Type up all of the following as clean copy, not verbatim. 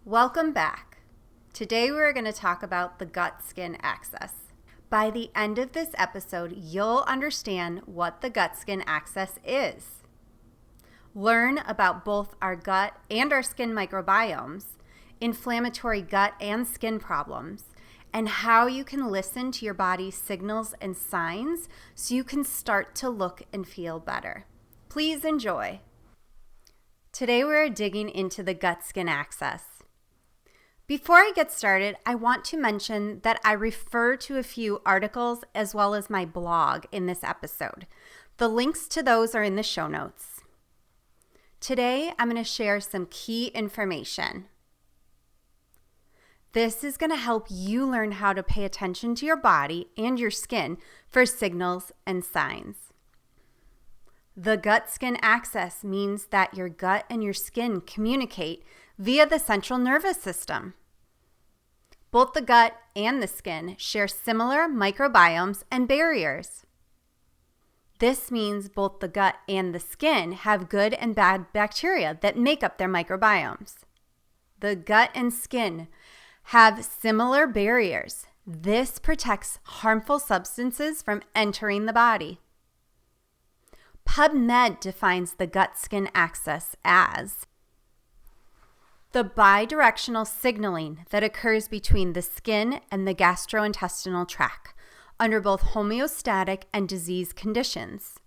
Welcome back. Today we're going to talk about the gut-skin axis. By the end of this episode, you'll understand what the gut-skin axis is. Learn about both our gut and our skin microbiomes, inflammatory gut and skin problems, and how you can listen to your body's signals and signs so you can start to look and feel better. Please enjoy. Today we're digging into the gut-skin axis. Before I get started, I want to mention that I refer to a few articles as well as my blog in this episode. The links to those are in the show notes. Today, I'm going to share some key information. This is going to help you learn how to pay attention to your body and your skin for signals and signs. The gut-skin axis means that your gut and your skin communicate via the central nervous system. Both the gut and the skin share similar microbiomes and barriers. This means both the gut and the skin have good and bad bacteria that make up their microbiomes. The gut and skin have similar barriers. This protects harmful substances from entering the body. PubMed defines the gut-skin axis as the bidirectional signaling that occurs between the skin and the gastrointestinal tract under both homeostatic and disease conditions.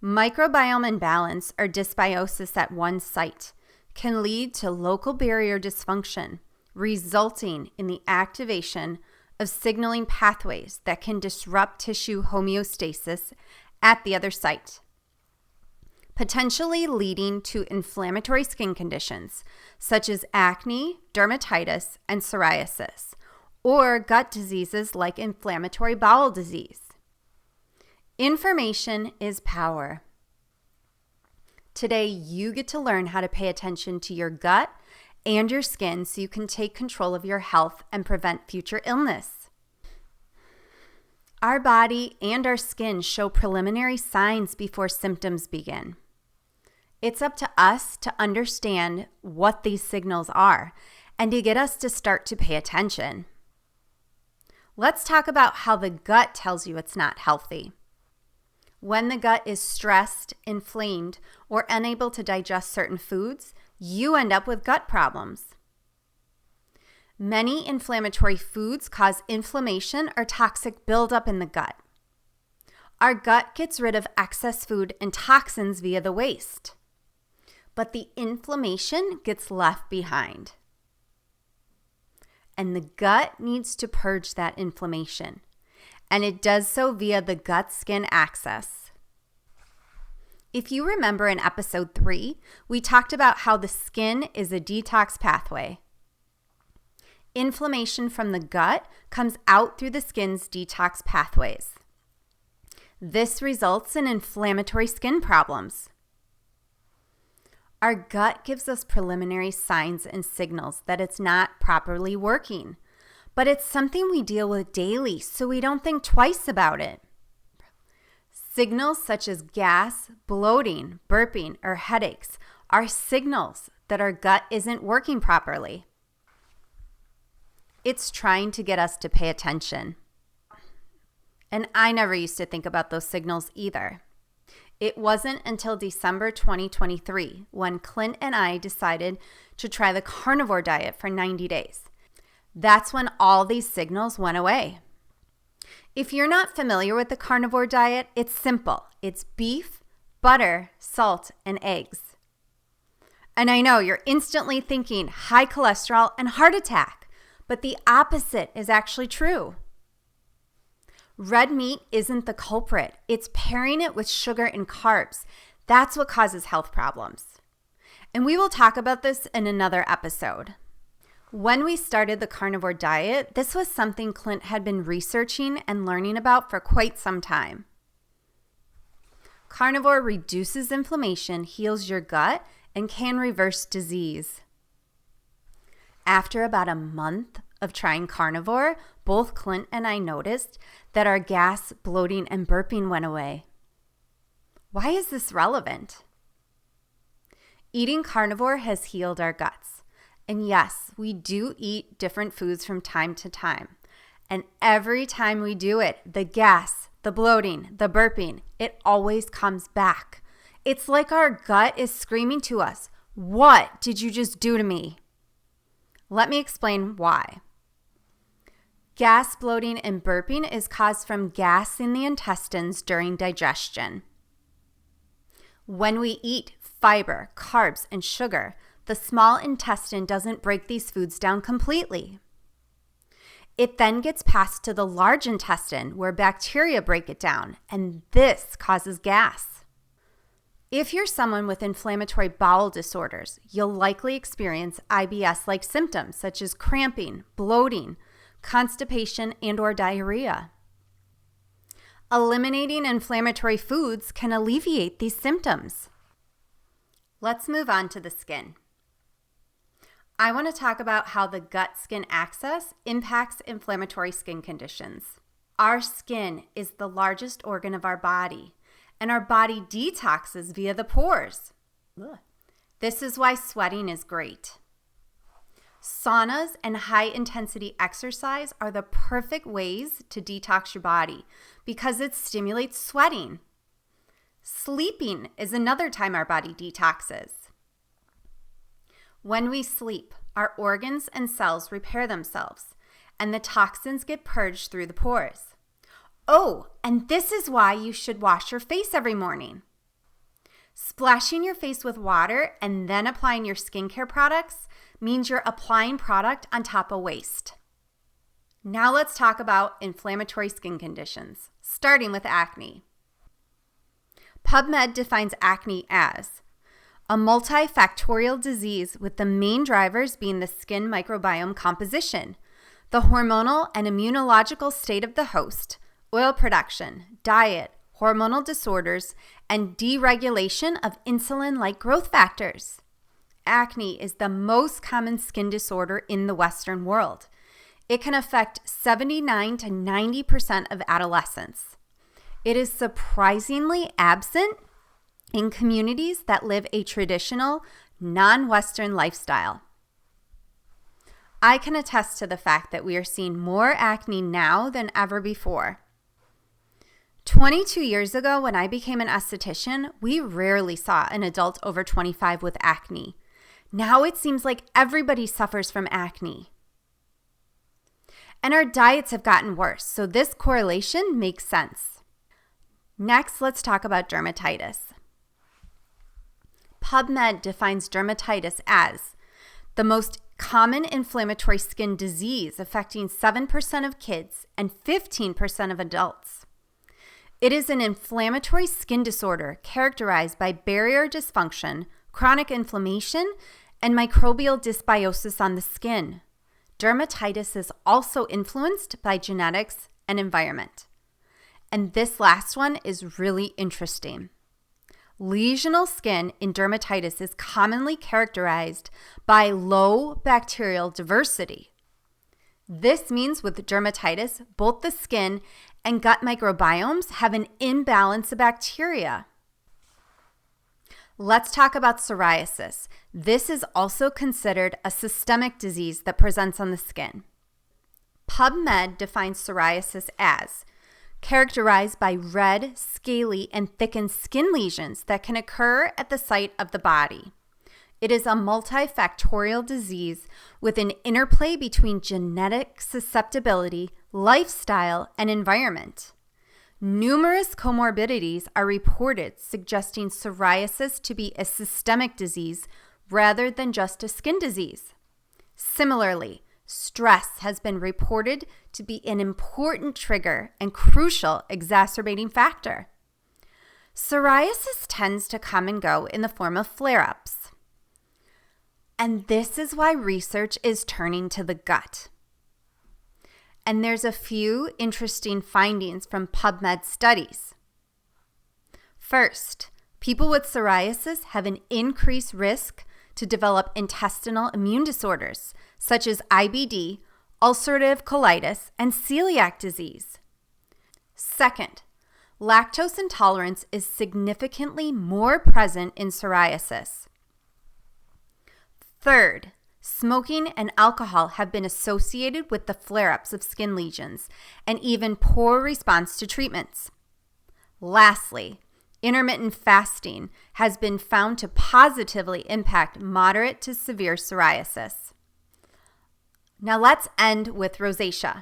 Microbiome imbalance or dysbiosis at one site can lead to local barrier dysfunction, resulting in the activation of signaling pathways that can disrupt tissue homeostasis at the other site, potentially leading to inflammatory skin conditions such as acne, dermatitis, and psoriasis, or gut diseases like inflammatory bowel disease. Information is power. Today, you get to learn how to pay attention to your gut and your skin so you can take control of your health and prevent future illness. Our body and our skin show preliminary signs before symptoms begin. It's up to us to understand what these signals are and to get us to start to pay attention. Let's talk about how the gut tells you it's not healthy. When the gut is stressed, inflamed, or unable to digest certain foods, you end up with gut problems. Many inflammatory foods cause inflammation or toxic buildup in the gut. Our gut gets rid of excess food and toxins via the waste, but the inflammation gets left behind. And the gut needs to purge that inflammation, and it does so via the gut-skin axis. If you remember in episode 3, we talked about how the skin is a detox pathway. Inflammation from the gut comes out through the skin's detox pathways. This results in inflammatory skin problems. Our gut gives us preliminary signs and signals that it's not properly working, but it's something we deal with daily, so we don't think twice about it. Signals such as gas, bloating, burping, or headaches are signals that our gut isn't working properly. It's trying to get us to pay attention. And I never used to think about those signals either. It wasn't until December 2023 when Clint and I decided to try the carnivore diet for 90 days. That's when all these signals went away. If you're not familiar with the carnivore diet, it's simple. It's beef, butter, salt, and eggs. And I know you're instantly thinking high cholesterol and heart attack, but the opposite is actually true. Red meat isn't the culprit. It's pairing it with sugar and carbs. That's what causes health problems. And we will talk about this in another episode. When we started the carnivore diet, this was something Clint had been researching and learning about for quite some time. Carnivore reduces inflammation, heals your gut, and can reverse disease. After about a month of trying carnivore, both Clint and I noticed that our gas, bloating, and burping went away. Why is this relevant? Eating carnivore has healed our guts, And yes, we do eat different foods from time to time. And every time we do it, the gas, the bloating, the burping, it always comes back. It's like our gut is screaming to us, "What did you just do to me?" Let me explain why. Gas, bloating, and burping is caused from gas in the intestines during digestion. When we eat fiber, carbs, and sugar, the small intestine doesn't break these foods down completely. It then gets passed to the large intestine where bacteria break it down, and this causes gas. If you're someone with inflammatory bowel disorders, you'll likely experience IBS-like symptoms such as cramping, bloating, constipation, and/or diarrhea. Eliminating inflammatory foods can alleviate these symptoms. Let's move on to the skin. I want to talk about how the gut-skin axis impacts inflammatory skin conditions. Our skin is the largest organ of our body, and our body detoxes via the pores. This is why sweating is great. Saunas and high-intensity exercise are the perfect ways to detox your body because it stimulates sweating. Sleeping is another time our body detoxes. When we sleep, our organs and cells repair themselves, and the toxins get purged through the pores. Oh, and this is why you should wash your face every morning. Splashing your face with water and then applying your skincare products means you're applying product on top of waste. Now let's talk about inflammatory skin conditions, starting with acne. PubMed defines acne as a multifactorial disease with the main drivers being the skin microbiome composition, the hormonal and immunological state of the host, oil production, diet, hormonal disorders, and deregulation of insulin-like growth factors. Acne is the most common skin disorder in the Western world. It can affect 79 to 90% of adolescents. It is surprisingly absent in communities that live a traditional, non-Western lifestyle. I can attest to the fact that we are seeing more acne now than ever before. 22 years ago, when I became an esthetician, we rarely saw an adult over 25 with acne. Now it seems like everybody suffers from acne. And our diets have gotten worse, so this correlation makes sense. Next, let's talk about dermatitis. PubMed defines dermatitis as the most common inflammatory skin disease affecting 7% of kids and 15% of adults. It is an inflammatory skin disorder characterized by barrier dysfunction, chronic inflammation, and microbial dysbiosis on the skin. Dermatitis is also influenced by genetics and environment. And this last one is really interesting. Lesional skin in dermatitis is commonly characterized by low bacterial diversity. This means with dermatitis, both the skin and gut microbiomes have an imbalance of bacteria. Let's talk about psoriasis. This is also considered a systemic disease that presents on the skin. PubMed defines psoriasis as characterized by red, scaly, and thickened skin lesions that can occur at the site of the body. It is a multifactorial disease with an interplay between genetic susceptibility, lifestyle, and environment. Numerous comorbidities are reported suggesting psoriasis to be a systemic disease rather than just a skin disease. Similarly, stress has been reported to be an important trigger and crucial exacerbating factor. Psoriasis tends to come and go in the form of flare-ups. And this is why research is turning to the gut. And there's a few interesting findings from PubMed studies. First, people with psoriasis have an increased risk to develop intestinal immune disorders, such as IBD, ulcerative colitis, and celiac disease. Second, lactose intolerance is significantly more present in psoriasis. Third, Smoking and alcohol have been associated with the flare-ups of skin lesions and even poor response to treatments. Lastly, intermittent fasting has been found to positively impact moderate to severe psoriasis. Now let's end with rosacea.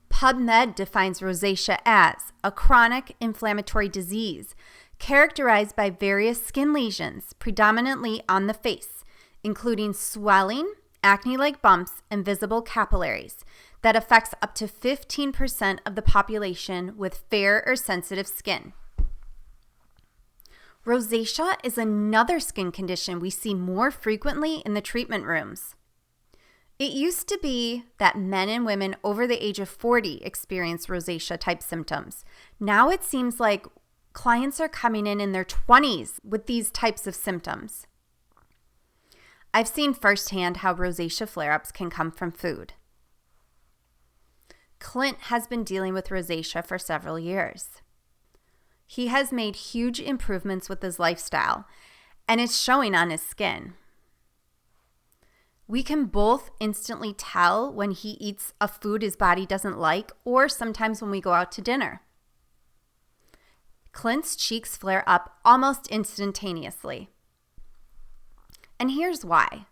PubMed defines rosacea as a chronic inflammatory disease characterized by various skin lesions, predominantly on the face, including swelling, acne-like bumps, and visible capillaries that affects up to 15% of the population with fair or sensitive skin. Rosacea is another skin condition we see more frequently in the treatment rooms. It used to be that men and women over the age of 40 experience rosacea-type symptoms. Now it seems like clients are coming in their 20s with these types of symptoms. I've seen firsthand how rosacea flare-ups can come from food. Clint has been dealing with rosacea for several years. He has made huge improvements with his lifestyle, and it's showing on his skin. We can both instantly tell when he eats a food his body doesn't like, or sometimes when we go out to dinner. Clint's cheeks flare up almost instantaneously. And here's why.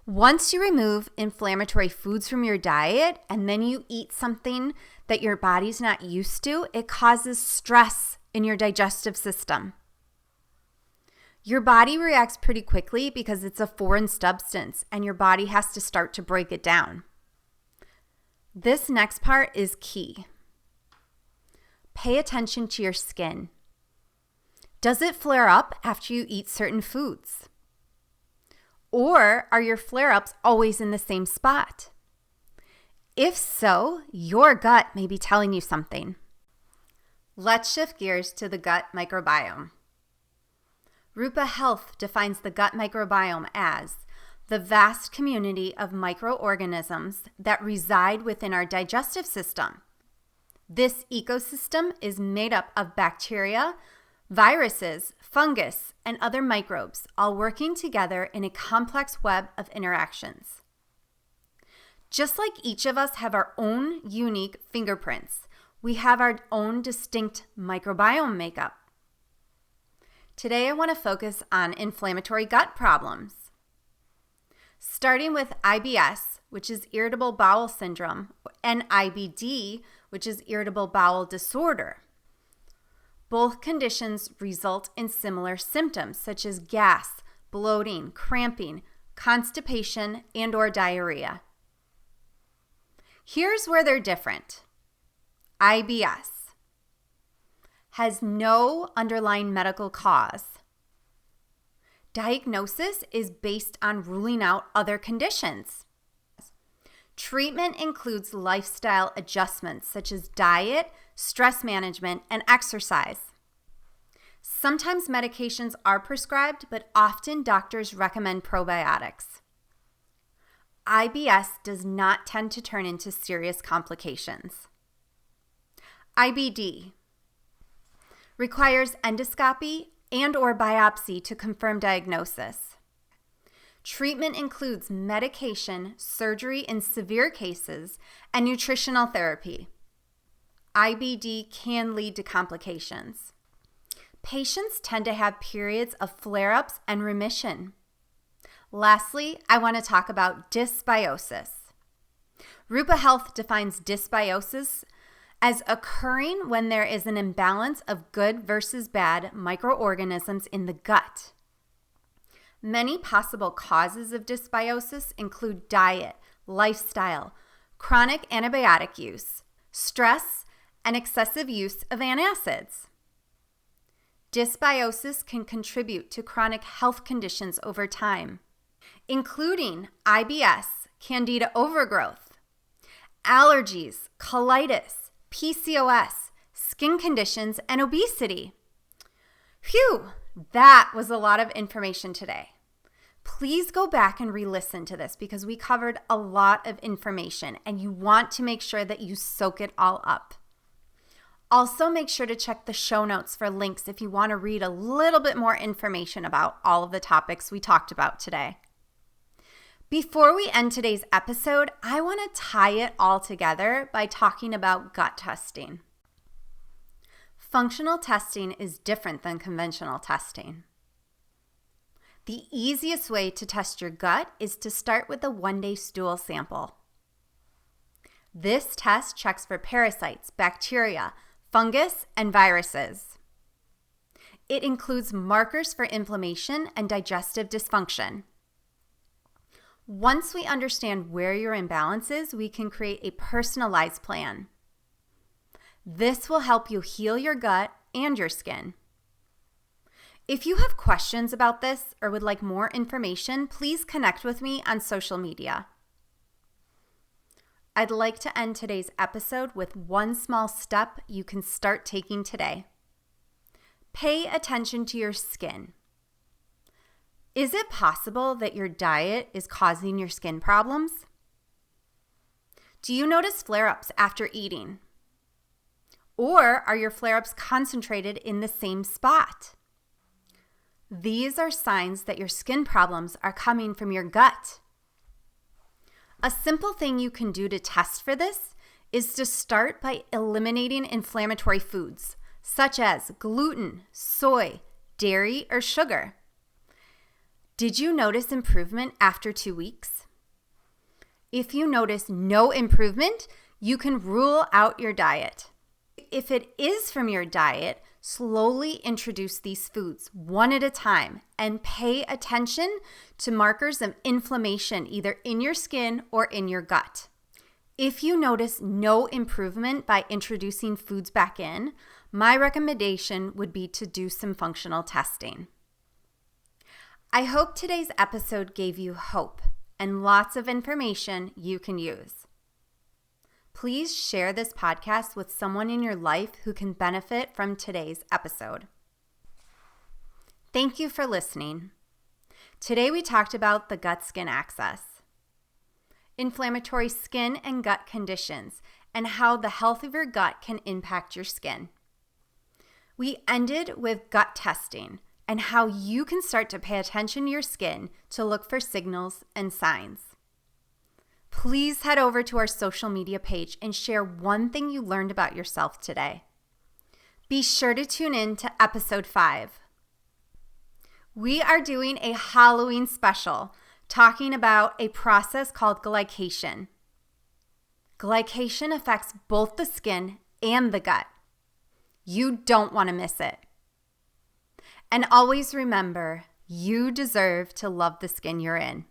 Once you remove inflammatory foods from your diet and then you eat something that your body's not used to, it causes stress in your digestive system. Your body reacts pretty quickly because it's a foreign substance and your body has to start to break it down. This next part is key. Pay attention to your skin. Does it flare up after you eat certain foods? Or are your flare-ups always in the same spot? If so, your gut may be telling you something. Let's shift gears to the gut microbiome. Rupa Health defines the gut microbiome as the vast community of microorganisms that reside within our digestive system. This ecosystem is made up of bacteria, viruses, fungus, and other microbes, all working together in a complex web of interactions. Just like each of us have our own unique fingerprints, we have our own distinct microbiome makeup. Today, I want to focus on inflammatory gut problems. Starting with IBS, which is irritable bowel syndrome, and IBD, which is irritable bowel disorder. Both conditions result in similar symptoms such as gas, bloating, cramping, constipation, and/or diarrhea. Here's where they're different. IBS has no underlying medical cause. Diagnosis is based on ruling out other conditions. Treatment includes lifestyle adjustments such as diet, stress management, and exercise. Sometimes medications are prescribed, but often doctors recommend probiotics. IBS does not tend to turn into serious complications. IBD requires endoscopy and/or biopsy to confirm diagnosis. Treatment includes medication, surgery in severe cases, and nutritional therapy. IBD can lead to complications. Patients tend to have periods of flare-ups and remission. Lastly, I want to talk about dysbiosis. Rupa Health defines dysbiosis as occurring when there is an imbalance of good versus bad microorganisms in the gut. Many possible causes of dysbiosis include diet, lifestyle, chronic antibiotic use, stress, and excessive use of antacids. Dysbiosis can contribute to chronic health conditions over time, including IBS, candida overgrowth, allergies, colitis, PCOS, skin conditions, and obesity. Phew, that was a lot of information today. Please go back and re-listen to this because we covered a lot of information and you want to make sure that you soak it all up. Also, make sure to check the show notes for links if you want to read a little bit more information about all of the topics we talked about today. Before we end today's episode, I want to tie it all together by talking about gut testing. Functional testing is different than conventional testing. The easiest way to test your gut is to start with a one-day stool sample. This test checks for parasites, bacteria, fungus, and viruses. It includes markers for inflammation and digestive dysfunction. Once we understand where your imbalance is, we can create a personalized plan. This will help you heal your gut and your skin. If you have questions about this or would like more information, please connect with me on social media. I'd like to end today's episode with one small step you can start taking today. Pay attention to your skin. Is it possible that your diet is causing your skin problems? Do you notice flare-ups after eating? Or are your flare-ups concentrated in the same spot? These are signs that your skin problems are coming from your gut. A simple thing you can do to test for this is to start by eliminating inflammatory foods, such as gluten, soy, dairy, or sugar. Did you notice improvement after 2 weeks? If you notice no improvement, you can rule out your diet. If it is from your diet, slowly introduce these foods one at a time and pay attention to markers of inflammation either in your skin or in your gut. If you notice no improvement by introducing foods back in, my recommendation would be to do some functional testing. I hope today's episode gave you hope and lots of information you can use. Please share this podcast with someone in your life who can benefit from today's episode. Thank you for listening. Today we talked about the gut-skin axis, inflammatory skin and gut conditions, and how the health of your gut can impact your skin. We ended with gut testing and how you can start to pay attention to your skin to look for signals and signs. Please head over to our social media page and share one thing you learned about yourself today. Be sure to tune in to episode 5. We are doing a Halloween special talking about a process called glycation. Glycation affects both the skin and the gut. You don't want to miss it. And always remember, you deserve to love the skin you're in.